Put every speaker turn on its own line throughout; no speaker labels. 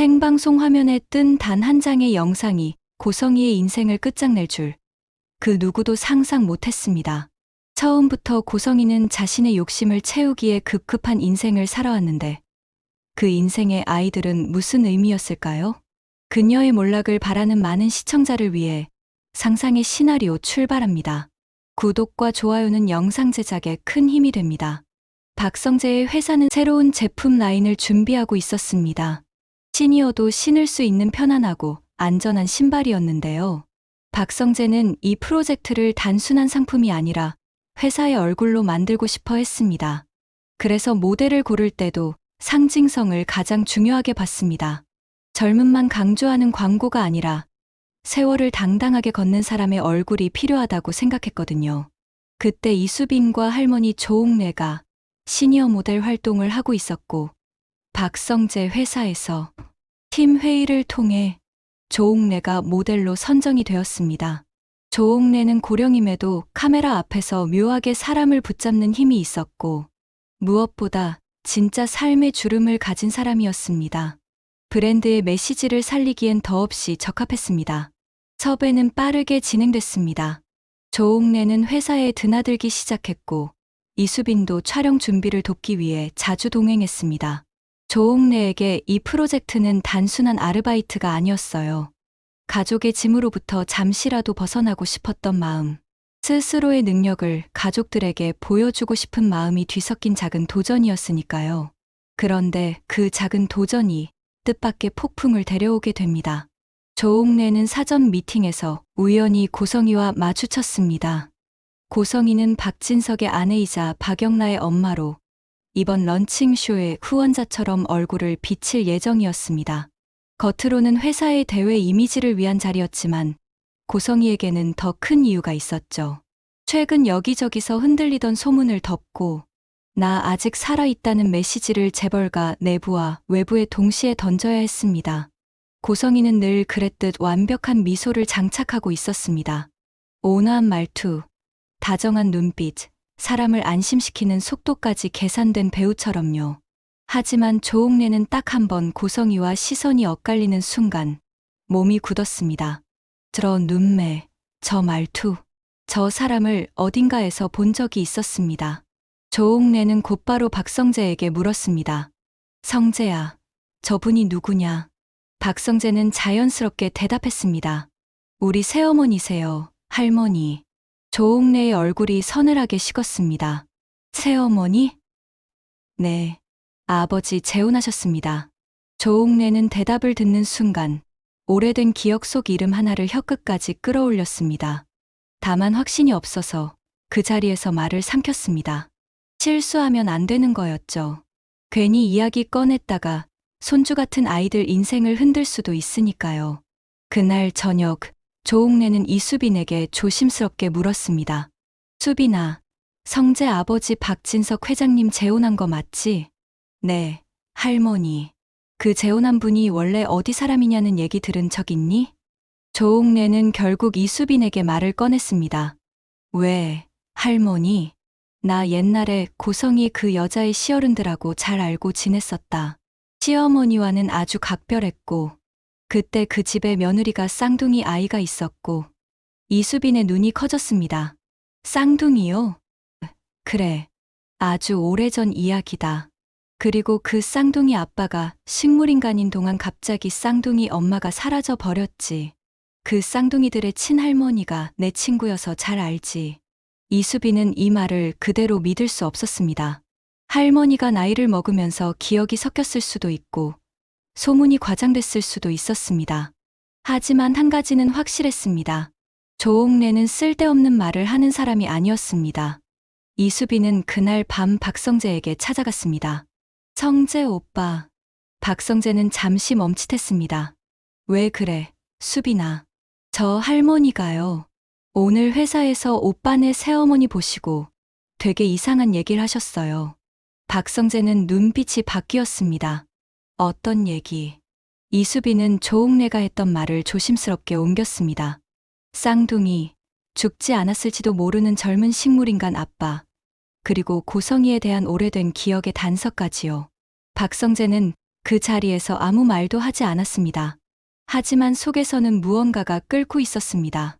생방송 화면에 뜬 단 한 장의 영상이 고성이의 인생을 끝장낼 줄 그 누구도 상상 못했습니다. 처음부터 고성이는 자신의 욕심을 채우기에 급급한 인생을 살아왔는데 그 인생의 아이들은 무슨 의미였을까요? 그녀의 몰락을 바라는 많은 시청자를 위해 상상의 시나리오 출발합니다. 구독과 좋아요는 영상 제작에 큰 힘이 됩니다. 박성재의 회사는 새로운 제품 라인을 준비하고 있었습니다. 신이어도 신을 수 있는 편안하고 안전한 신발이었는데요. 박성재는 이 프로젝트를 단순한 상품이 아니라 회사의 얼굴로 만들고 싶어 했습니다. 그래서 모델을 고를 때도 상징성을 가장 중요하게 봤습니다. 젊음만 강조하는 광고가 아니라 세월을 당당하게 걷는 사람의 얼굴이 필요하다고 생각했거든요. 그때 이수빈과 할머니 조옥래가 시니어 모델 활동을 하고 있었고 박성재 회사에서 팀 회의를 통해 조옥래가 모델로 선정이 되었습니다. 조옥래는 고령임에도 카메라 앞에서 묘하게 사람을 붙잡는 힘이 있었고 무엇보다 진짜 삶의 주름을 가진 사람이었습니다. 브랜드의 메시지를 살리기엔 더없이 적합했습니다. 섭외는 빠르게 진행됐습니다. 조옥래는 회사에 드나들기 시작했고 이수빈도 촬영 준비를 돕기 위해 자주 동행했습니다. 조옥래에게 이 프로젝트는 단순한 아르바이트가 아니었어요. 가족의 짐으로부터 잠시라도 벗어나고 싶었던 마음, 스스로의 능력을 가족들에게 보여주고 싶은 마음이 뒤섞인 작은 도전이었으니까요. 그런데 그 작은 도전이 뜻밖의 폭풍을 데려오게 됩니다. 조옥래는 사전 미팅에서 우연히 고성이와 마주쳤습니다. 고성이는 박진석의 아내이자 박영라의 엄마로 이번 런칭쇼의 후원자처럼 얼굴을 비칠 예정이었습니다. 겉으로는 회사의 대외 이미지를 위한 자리였지만 고성이에게는 더 큰 이유가 있었죠. 최근 여기저기서 흔들리던 소문을 덮고 나 아직 살아있다는 메시지를 재벌가 내부와 외부에 동시에 던져야 했습니다. 고성이는 늘 그랬듯 완벽한 미소를 장착하고 있었습니다. 온화한 말투, 다정한 눈빛, 사람을 안심시키는 속도까지 계산된 배우처럼요. 하지만 조옥래는 딱 한 번 고성이와 시선이 엇갈리는 순간 몸이 굳었습니다. 저 눈매, 저 말투, 저 사람을 어딘가에서 본 적이 있었습니다. 조옥래는 곧바로 박성재에게 물었습니다. 성재야, 저분이 누구냐? 박성재는 자연스럽게 대답했습니다. 우리 새어머니세요, 할머니. 조옥래의 얼굴이 서늘하게 식었습니다. 새어머니? 네, 아버지 재혼하셨습니다. 조옥래는 대답을 듣는 순간 오래된 기억 속 이름 하나를 혀끝까지 끌어올렸습니다. 다만 확신이 없어서 그 자리에서 말을 삼켰습니다. 실수하면 안 되는 거였죠. 괜히 이야기 꺼냈다가 손주 같은 아이들 인생을 흔들 수도 있으니까요. 그날 저녁 조옥래는 이수빈에게 조심스럽게 물었습니다. 수빈아, 성재 아버지 박진석 회장님 재혼한 거 맞지? 네, 할머니. 그 재혼한 분이 원래 어디 사람이냐는 얘기 들은 적 있니? 조옥래는 결국 이수빈에게 말을 꺼냈습니다. 왜, 할머니? 나 옛날에 고성이 그 여자의 시어른들하고 잘 알고 지냈었다. 시어머니와는 아주 각별했고 그때 그 집에 며느리가 쌍둥이 아이가 있었고 이수빈의 눈이 커졌습니다. 쌍둥이요? 그래, 아주 오래전 이야기다. 그리고 그 쌍둥이 아빠가 식물인간인 동안 갑자기 쌍둥이 엄마가 사라져 버렸지. 그 쌍둥이들의 친할머니가 내 친구여서 잘 알지. 이수빈은 이 말을 그대로 믿을 수 없었습니다. 할머니가 나이를 먹으면서 기억이 섞였을 수도 있고 소문이 과장됐을 수도 있었습니다. 하지만 한 가지는 확실했습니다. 조옥래는 쓸데없는 말을 하는 사람이 아니었습니다. 이수빈은 그날 밤 박성재에게 찾아갔습니다. 성재 오빠. 박성재는 잠시 멈칫했습니다. 왜 그래, 수빈아. 저 할머니가요. 오늘 회사에서 오빠네 새어머니 보시고 되게 이상한 얘기를 하셨어요. 박성재는 눈빛이 바뀌었습니다. 어떤 얘기? 이수빈은 조옥래가 했던 말을 조심스럽게 옮겼습니다. 쌍둥이, 죽지 않았을지도 모르는 젊은 식물인간 아빠, 그리고 고성이에 대한 오래된 기억의 단서까지요. 박성재는 그 자리에서 아무 말도 하지 않았습니다. 하지만 속에서는 무언가가 끓고 있었습니다.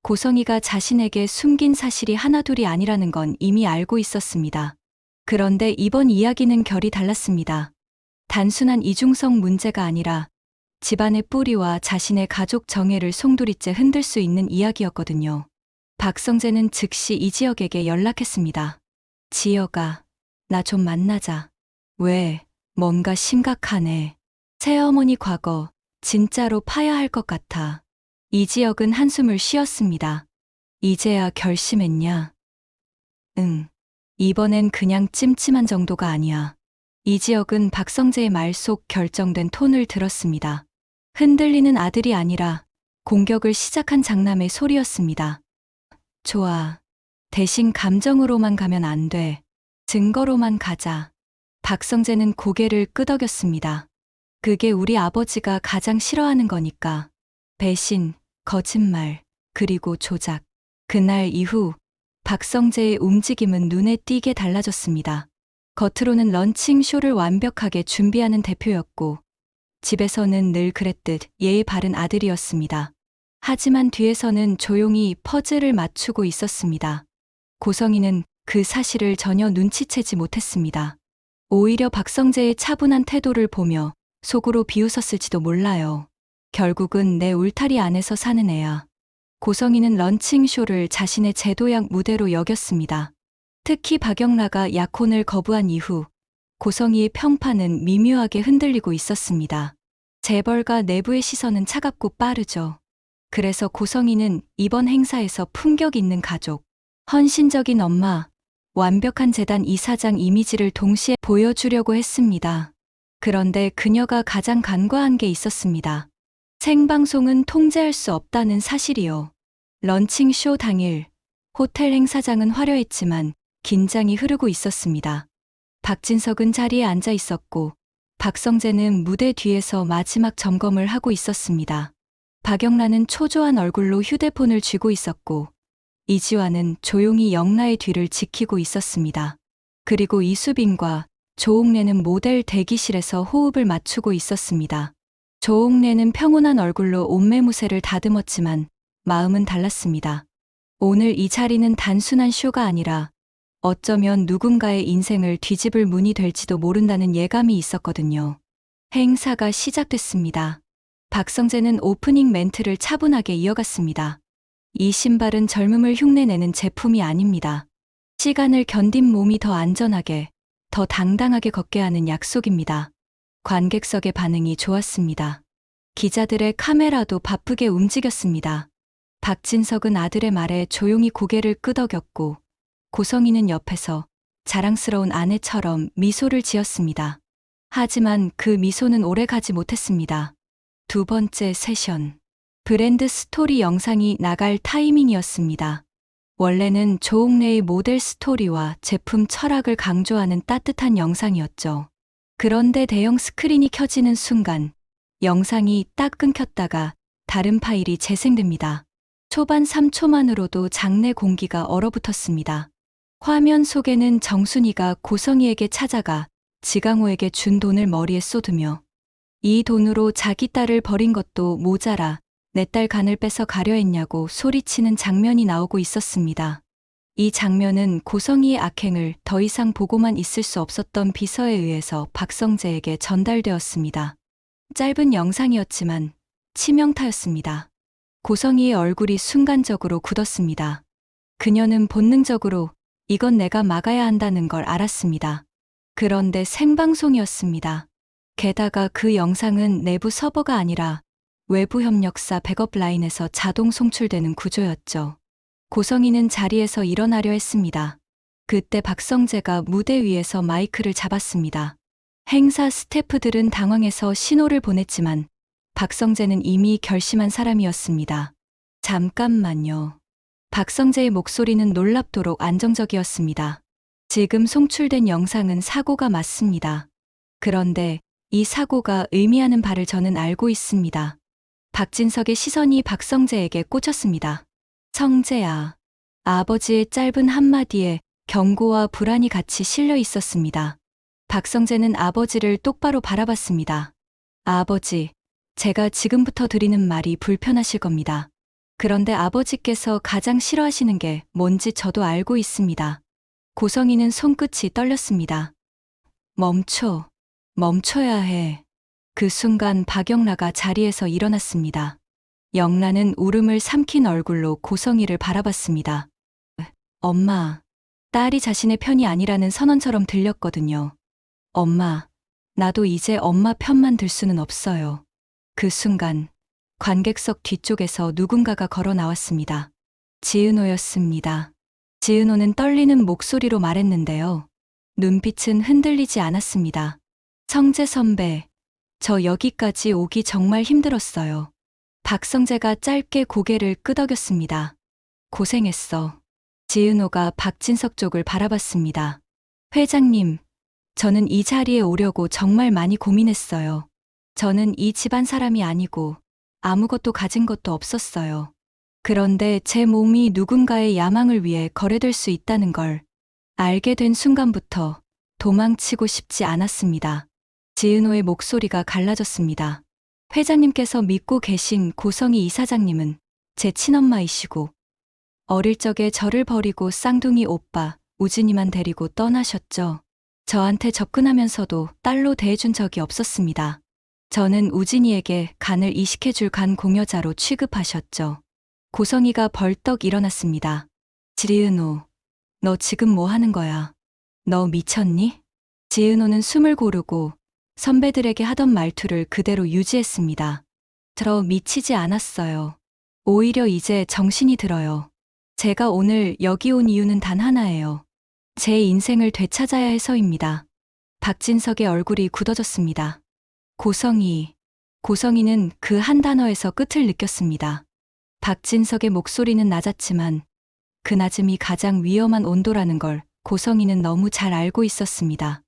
고성이가 자신에게 숨긴 사실이 하나둘이 아니라는 건 이미 알고 있었습니다. 그런데 이번 이야기는 결이 달랐습니다. 단순한 이중성 문제가 아니라 집안의 뿌리와 자신의 가족 정예를 송두리째 흔들 수 있는 이야기였거든요. 박성재는 즉시 이지혁에게 연락했습니다. 지혁아, 나 좀 만나자. 왜? 뭔가 심각하네. 새어머니 과거 진짜로 파야 할 것 같아. 이지혁은 한숨을 쉬었습니다. 이제야 결심했냐? 응. 이번엔 그냥 찜찜한 정도가 아니야. 이지혁은 박성재의 말 속 결정된 톤을 들었습니다. 흔들리는 아들이 아니라 공격을 시작한 장남의 소리였습니다. 좋아. 대신 감정으로만 가면 안 돼. 증거로만 가자. 박성재는 고개를 끄덕였습니다. 그게 우리 아버지가 가장 싫어하는 거니까. 배신, 거짓말, 그리고 조작. 그날 이후 박성재의 움직임은 눈에 띄게 달라졌습니다. 겉으로는 런칭 쇼를 완벽하게 준비하는 대표였고 집에서는 늘 그랬듯 예의 바른 아들이었습니다. 하지만 뒤에서는 조용히 퍼즐을 맞추고 있었습니다. 고성이는 그 사실을 전혀 눈치채지 못했습니다. 오히려 박성재의 차분한 태도를 보며 속으로 비웃었을지도 몰라요. 결국은 내 울타리 안에서 사는 애야. 고성이는 런칭쇼를 자신의 제도약 무대로 여겼습니다. 특히 박영라가 약혼을 거부한 이후 고성이의 평판은 미묘하게 흔들리고 있었습니다. 재벌가 내부의 시선은 차갑고 빠르죠. 그래서 고성이는 이번 행사에서 품격 있는 가족, 헌신적인 엄마, 완벽한 재단 이사장 이미지를 동시에 보여주려고 했습니다. 그런데 그녀가 가장 간과한 게 있었습니다. 생방송은 통제할 수 없다는 사실이요. 런칭쇼 당일, 호텔 행사장은 화려했지만 긴장이 흐르고 있었습니다. 박진석은 자리에 앉아 있었고 박성재는 무대 뒤에서 마지막 점검을 하고 있었습니다. 박영란은 초조한 얼굴로 휴대폰을 쥐고 있었고 이지화는 조용히 영라의 뒤를 지키고 있었습니다. 그리고 이수빈과 조옥래는 모델 대기실에서 호흡을 맞추고 있었습니다. 조옥래는 평온한 얼굴로 옷매무새를 다듬었지만 마음은 달랐습니다. 오늘 이 자리는 단순한 쇼가 아니라 어쩌면 누군가의 인생을 뒤집을 문이 될지도 모른다는 예감이 있었거든요. 행사가 시작됐습니다. 박성재는 오프닝 멘트를 차분하게 이어갔습니다. 이 신발은 젊음을 흉내내는 제품이 아닙니다. 시간을 견딘 몸이 더 안전하게, 더 당당하게 걷게 하는 약속입니다. 관객석의 반응이 좋았습니다. 기자들의 카메라도 바쁘게 움직였습니다. 박진석은 아들의 말에 조용히 고개를 끄덕였고 고성이는 옆에서 자랑스러운 아내처럼 미소를 지었습니다. 하지만 그 미소는 오래가지 못했습니다. 두 번째 세션. 브랜드 스토리 영상이 나갈 타이밍이었습니다. 원래는 조옥래의 모델 스토리와 제품 철학을 강조하는 따뜻한 영상이었죠. 그런데 대형 스크린이 켜지는 순간 영상이 딱 끊겼다가 다른 파일이 재생됩니다. 초반 3초만으로도 장내 공기가 얼어붙었습니다. 화면 속에는 정순이가 고성이에게 찾아가 지강호에게 준 돈을 머리에 쏟으며 이 돈으로 자기 딸을 버린 것도 모자라 내 딸 간을 뺏어 가려 했냐고 소리치는 장면이 나오고 있었습니다. 이 장면은 고성이의 악행을 더 이상 보고만 있을 수 없었던 비서에 의해서 박성재에게 전달되었습니다. 짧은 영상이었지만 치명타였습니다. 고성이의 얼굴이 순간적으로 굳었습니다. 그녀는 본능적으로 이건 내가 막아야 한다는 걸 알았습니다. 그런데 생방송이었습니다. 게다가 그 영상은 내부 서버가 아니라 외부 협력사 백업 라인에서 자동 송출되는 구조였죠. 고성이는 자리에서 일어나려 했습니다. 그때 박성재가 무대 위에서 마이크를 잡았습니다. 행사 스태프들은 당황해서 신호를 보냈지만 박성재는 이미 결심한 사람이었습니다. 잠깐만요. 박성재의 목소리는 놀랍도록 안정적이었습니다. 지금 송출된 영상은 사고가 맞습니다. 그런데 이 사고가 의미하는 바를 저는 알고 있습니다. 박진석의 시선이 박성재에게 꽂혔습니다. 성재야. 아버지의 짧은 한마디에 경고와 불안이 같이 실려 있었습니다. 박성재는 아버지를 똑바로 바라봤습니다. 아버지, 제가 지금부터 드리는 말이 불편하실 겁니다. 그런데 아버지께서 가장 싫어하시는 게 뭔지 저도 알고 있습니다. 고성이는 손끝이 떨렸습니다. 멈춰야 해. 그 순간 박영라가 자리에서 일어났습니다. 영라는 울음을 삼킨 얼굴로 고성이를 바라봤습니다. 엄마, 딸이 자신의 편이 아니라는 선언처럼 들렸거든요. 엄마, 나도 이제 엄마 편만 들 수는 없어요. 그 순간 관객석 뒤쪽에서 누군가가 걸어 나왔습니다. 지은호였습니다. 지은호는 떨리는 목소리로 말했는데요. 눈빛은 흔들리지 않았습니다. 성재 선배, 저 여기까지 오기 정말 힘들었어요. 박성재가 짧게 고개를 끄덕였습니다. 고생했어. 지은호가 박진석 쪽을 바라봤습니다. 회장님, 저는 이 자리에 오려고 정말 많이 고민했어요. 저는 이 집안 사람이 아니고 아무것도 가진 것도 없었어요. 그런데 제 몸이 누군가의 야망을 위해 거래될 수 있다는 걸 알게 된 순간부터 도망치고 싶지 않았습니다. 지은호의 목소리가 갈라졌습니다. 회장님께서 믿고 계신 고성희 이사장님은 제 친엄마이시고 어릴 적에 저를 버리고 쌍둥이 오빠 우진이만 데리고 떠나셨죠. 저한테 접근하면서도 딸로 대해준 적이 없었습니다. 저는 우진이에게 간을 이식해줄 간 공여자로 취급하셨죠. 고성희가 벌떡 일어났습니다. 지은호, 너 지금 뭐 하는 거야? 너 미쳤니? 지은호는 숨을 고르고 선배들에게 하던 말투를 그대로 유지했습니다. 저 미치지 않았어요. 오히려 이제 정신이 들어요. 제가 오늘 여기 온 이유는 단 하나예요. 제 인생을 되찾아야 해서입니다. 박진석의 얼굴이 굳어졌습니다. 고성희는 그 한 단어에서 끝을 느꼈습니다. 박진석의 목소리는 낮았지만 그 낮음이 가장 위험한 온도라는 걸 고성희는 너무 잘 알고 있었습니다.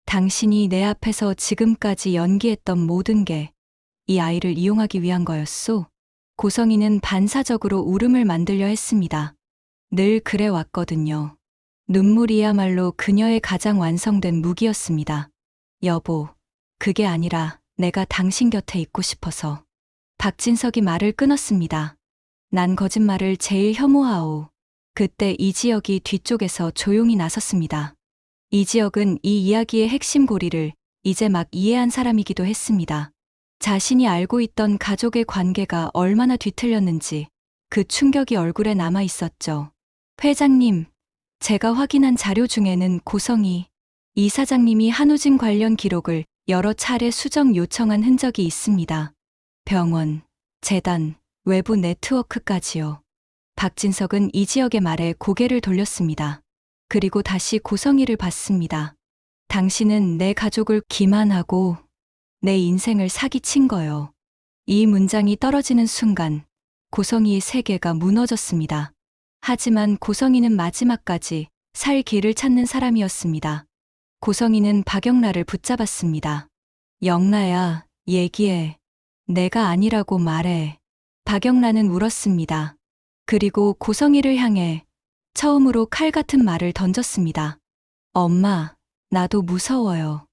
당신이 내 앞에서 지금까지 연기했던 모든 게 이 아이를 이용하기 위한 거였소? 고성희는 반사적으로 울음을 만들려 했습니다. 늘 그래 왔거든요. 눈물이야말로 그녀의 가장 완성된 무기였습니다. 여보, 그게 아니라 내가 당신 곁에 있고 싶어서. 박진석이 말을 끊었습니다. 난 거짓말을 제일 혐오하오. 그때 이지혁이 뒤쪽에서 조용히 나섰습니다. 이지혁은 이 이야기의 핵심 고리를 이제 막 이해한 사람이기도 했습니다. 자신이 알고 있던 가족의 관계가 얼마나 뒤틀렸는지 그 충격이 얼굴에 남아 있었죠. 회장님, 제가 확인한 자료 중에는 고성희 이사장님이 한우진 관련 기록을 여러 차례 수정 요청한 흔적이 있습니다. 병원, 재단, 외부 네트워크까지요. 박진석은 이지혁의 말에 고개를 돌렸습니다. 그리고 다시 고성희를 봤습니다. 당신은 내 가족을 기만하고 내 인생을 사기친 거요. 이 문장이 떨어지는 순간 고성희의 세계가 무너졌습니다. 하지만 고성희는 마지막까지 살 길을 찾는 사람이었습니다. 고성희는 박영라를 붙잡았습니다. 영라야, 얘기해. 내가 아니라고 말해. 박영라는 울었습니다. 그리고 고성희를 향해 처음으로 칼 같은 말을 던졌습니다. 엄마, 나도 무서워요.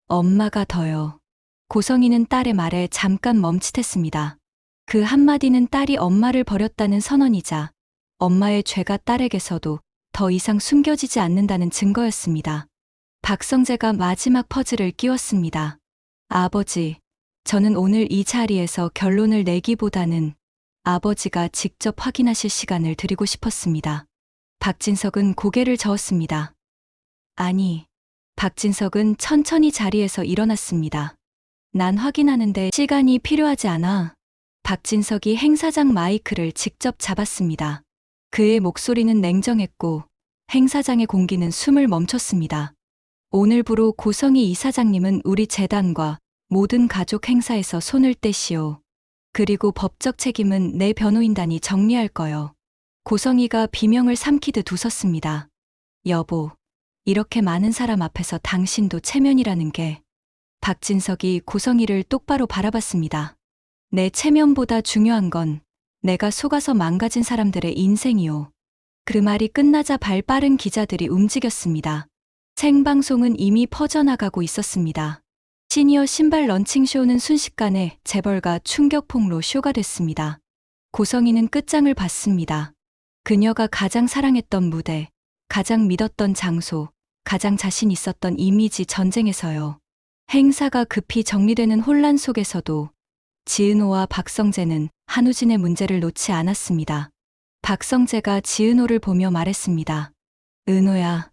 엄마가 더요. 고성희는 딸의 말에 잠깐 멈칫했습니다. 그 한마디는 딸이 엄마를 버렸다는 선언이자 엄마의 죄가 딸에게서도 더 이상 숨겨지지 않는다는 증거였습니다. 박성재가 마지막 퍼즐을 끼웠습니다. 아버지, 저는 오늘 이 자리에서 결론을 내기보다는 아버지가 직접 확인하실 시간을 드리고 싶었습니다. 박진석은 고개를 저었습니다. 아니, 박진석은 천천히 자리에서 일어났습니다. 난 확인하는데 시간이 필요하지 않아. 박진석이 행사장 마이크를 직접 잡았습니다. 그의 목소리는 냉정했고 행사장의 공기는 숨을 멈췄습니다. 오늘부로 고성희 이사장님은 우리 재단과 모든 가족 행사에서 손을 떼시오. 그리고 법적 책임은 내 변호인단이 정리할 거요. 고성희가 비명을 삼키듯 웃었습니다. 여보, 이렇게 많은 사람 앞에서 당신도 체면이라는 게. 박진석이 고성희를 똑바로 바라봤습니다. 내 체면보다 중요한 건 내가 속아서 망가진 사람들의 인생이오. 그 말이 끝나자 발 빠른 기자들이 움직였습니다. 생방송은 이미 퍼져나가고 있었습니다. 시니어 신발 런칭쇼는 순식간에 재벌가 충격폭로 쇼가 됐습니다. 고성이는 끝장을 봤습니다. 그녀가 가장 사랑했던 무대, 가장 믿었던 장소, 가장 자신 있었던 이미지 전쟁에서요. 행사가 급히 정리되는 혼란 속에서도 지은호와 박성재는 한우진의 문제를 놓지 않았습니다. 박성재가 지은호를 보며 말했습니다. 은호야,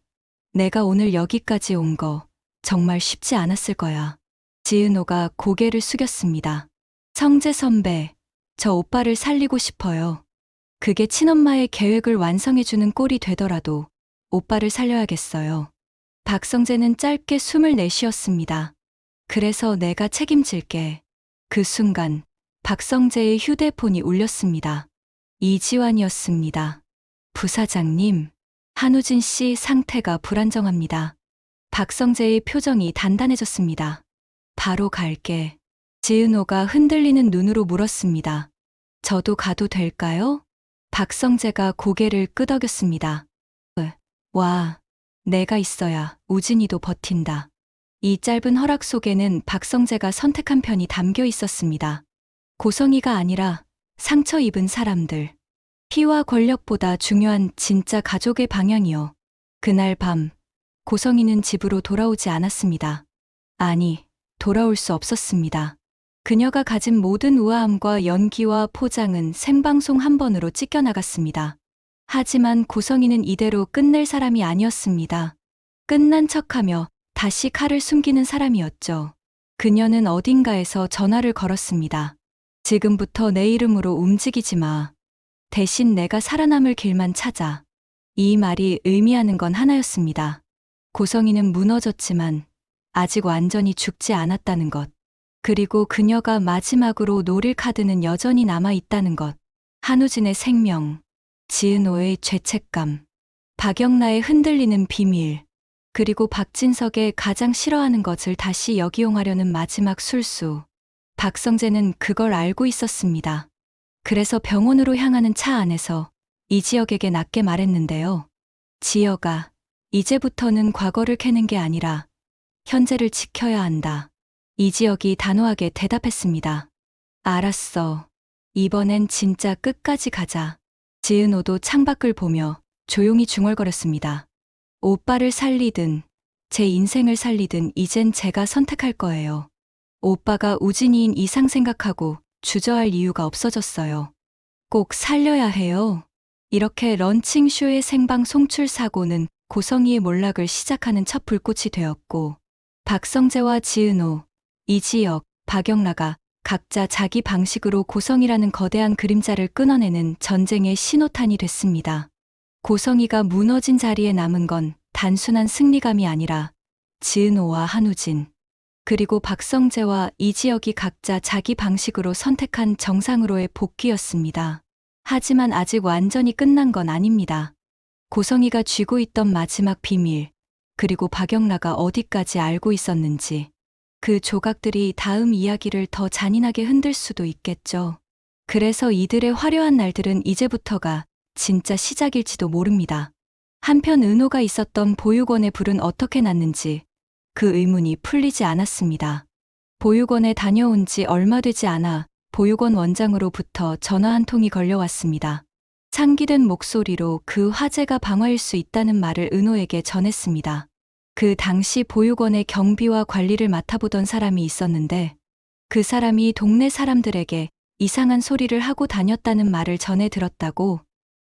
내가 오늘 여기까지 온 거 정말 쉽지 않았을 거야. 지은호가 고개를 숙였습니다. 성재 선배, 저 오빠를 살리고 싶어요. 그게 친엄마의 계획을 완성해주는 꼴이 되더라도 오빠를 살려야겠어요. 박성재는 짧게 숨을 내쉬었습니다. 그래서 내가 책임질게. 그 순간 박성재의 휴대폰이 울렸습니다. 이지환이었습니다. 부사장님, 한우진 씨 상태가 불안정합니다. 박성재의 표정이 단단해졌습니다. 바로 갈게. 지은호가 흔들리는 눈으로 물었습니다. 저도 가도 될까요? 박성재가 고개를 끄덕였습니다. 와, 내가 있어야 우진이도 버틴다. 이 짧은 허락 속에는 박성재가 선택한 편이 담겨 있었습니다. 고성이가 아니라 상처 입은 사람들. 피와 권력보다 중요한 진짜 가족의 방향이요. 그날 밤, 고성이는 집으로 돌아오지 않았습니다. 아니, 돌아올 수 없었습니다. 그녀가 가진 모든 우아함과 연기와 포장은 생방송 한 번으로 찢겨나갔습니다. 하지만 고성이는 이대로 끝낼 사람이 아니었습니다. 끝난 척하며 다시 칼을 숨기는 사람이었죠. 그녀는 어딘가에서 전화를 걸었습니다. 지금부터 내 이름으로 움직이지 마. 대신 내가 살아남을 길만 찾아. 이 말이 의미하는 건 하나였습니다. 고성이는 무너졌지만 아직 완전히 죽지 않았다는 것. 그리고 그녀가 마지막으로 노릴 카드는 여전히 남아 있다는 것. 한우진의 생명, 지은호의 죄책감, 박영라의 흔들리는 비밀, 그리고 박진석의 가장 싫어하는 것을 다시 역이용하려는 마지막 술수. 박성재는 그걸 알고 있었습니다. 그래서 병원으로 향하는 차 안에서 이지혁에게 낮게 말했는데요. 지혁아, 이제부터는 과거를 캐는 게 아니라 현재를 지켜야 한다. 이지혁이 단호하게 대답했습니다. 알았어. 이번엔 진짜 끝까지 가자. 지은호도 창밖을 보며 조용히 중얼거렸습니다. 오빠를 살리든 제 인생을 살리든 이젠 제가 선택할 거예요. 오빠가 우진이인 이상 생각하고 주저할 이유가 없어졌어요. 꼭 살려야 해요. 이렇게 런칭쇼의 생방 송출 사고는 고성이의 몰락을 시작하는 첫 불꽃이 되었고, 박성재와 지은호, 이지혁, 박영라가 각자 자기 방식으로 고성이라는 거대한 그림자를 끊어내는 전쟁의 신호탄이 됐습니다. 고성이가 무너진 자리에 남은 건 단순한 승리감이 아니라 지은호와 한우진, 그리고 박성재와 이지혁이 각자 자기 방식으로 선택한 정상으로의 복귀였습니다. 하지만 아직 완전히 끝난 건 아닙니다. 고성이가 쥐고 있던 마지막 비밀, 그리고 박영라가 어디까지 알고 있었는지, 그 조각들이 다음 이야기를 더 잔인하게 흔들 수도 있겠죠. 그래서 이들의 화려한 날들은 이제부터가 진짜 시작일지도 모릅니다. 한편 은호가 있었던 보육원의 불은 어떻게 났는지 그 의문이 풀리지 않았습니다. 보육원에 다녀온 지 얼마 되지 않아 보육원 원장으로부터 전화 한 통이 걸려왔습니다. 상기된 목소리로 그 화재가 방화일 수 있다는 말을 은호에게 전했습니다. 그 당시 보육원의 경비와 관리를 맡아보던 사람이 있었는데 그 사람이 동네 사람들에게 이상한 소리를 하고 다녔다는 말을 전해 들었다고,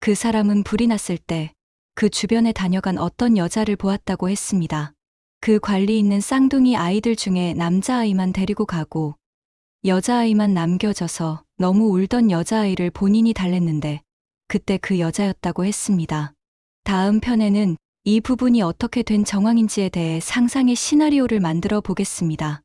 그 사람은 불이 났을 때 그 주변에 다녀간 어떤 여자를 보았다고 했습니다. 그 관리 있는 쌍둥이 아이들 중에 남자아이만 데리고 가고 여자아이만 남겨져서 너무 울던 여자아이를 본인이 달랬는데 그때 그 여자였다고 했습니다. 다음 편에는 이 부분이 어떻게 된 정황인지에 대해 상상의 시나리오를 만들어 보겠습니다.